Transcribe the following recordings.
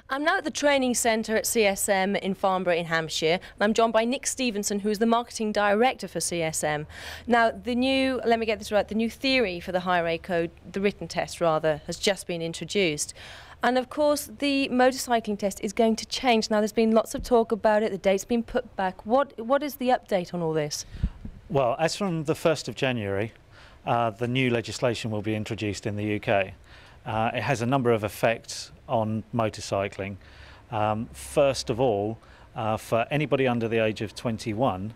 I'm now at the training centre at CSM in Farnborough in Hampshire, and I'm joined by Nick Stevenson, who is the marketing director for CSM. Now, let me get this right, the new theory for the higher A code, the written test rather, has just been introduced. And of course, the motorcycling test is going to change. Now, there's been lots of talk about it, the date's been put back. What is the update on all this? Well, as from the 1st of January, the new legislation will be introduced in the UK. It has a number of effects on motorcycling. First of all, for anybody under the age of 21,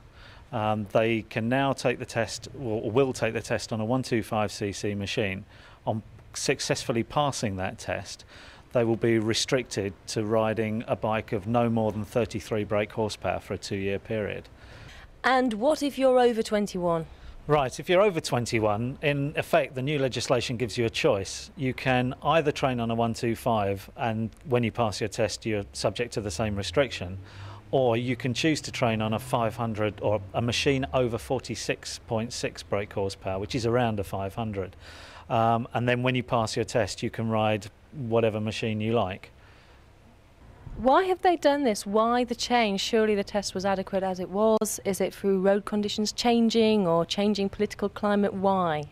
they can now take the test, or will take the test on a 125cc machine. On successfully passing that test, they will be restricted to riding a bike of no more than 33 brake horsepower for a 2-year period. And what if you're over 21? Right, if you're over 21, in effect the new legislation gives you a choice. You can either train on a 125 and when you pass your test you're subject to the same restriction, or you can choose to train on a 500 or a machine over 46.6 brake horsepower, which is around a 500. And then when you pass your test you can ride whatever machine you like. Why have they done this? Why the change? Surely the test was adequate as it was. Is it through road conditions changing or changing political climate? Why?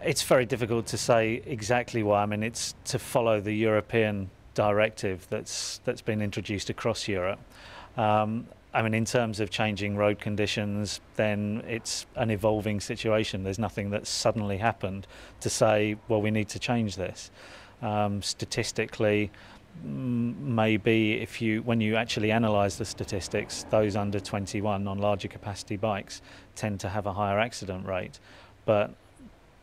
It's very difficult to say exactly why. I mean, it's to follow the European directive that's been introduced across Europe. I mean, in terms of changing road conditions, then it's an evolving situation. There's nothing that's suddenly happened to say, well, we need to change this. Statistically, maybe when you actually analyse the statistics, those under 21 on larger capacity bikes tend to have a higher accident rate, but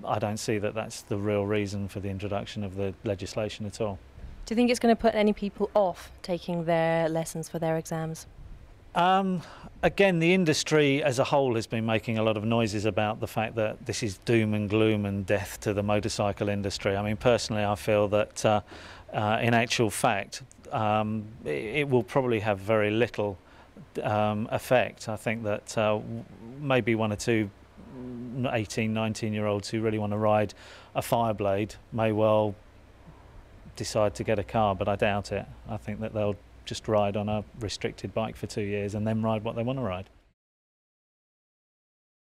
I don't see that that's the real reason for the introduction of the legislation at all. Do you think it's going to put any people off taking their lessons for their exams? Again, the industry as a whole has been making a lot of noises about the fact that this is doom and gloom and death to the motorcycle industry. I mean, personally, I feel that in actual fact, it will probably have very little effect. I think that maybe one or two 18, 19-year-olds who really want to ride a Fireblade may well decide to get a car, but I doubt it. I think that they'll just ride on a restricted bike for 2 years and then ride what they want to ride.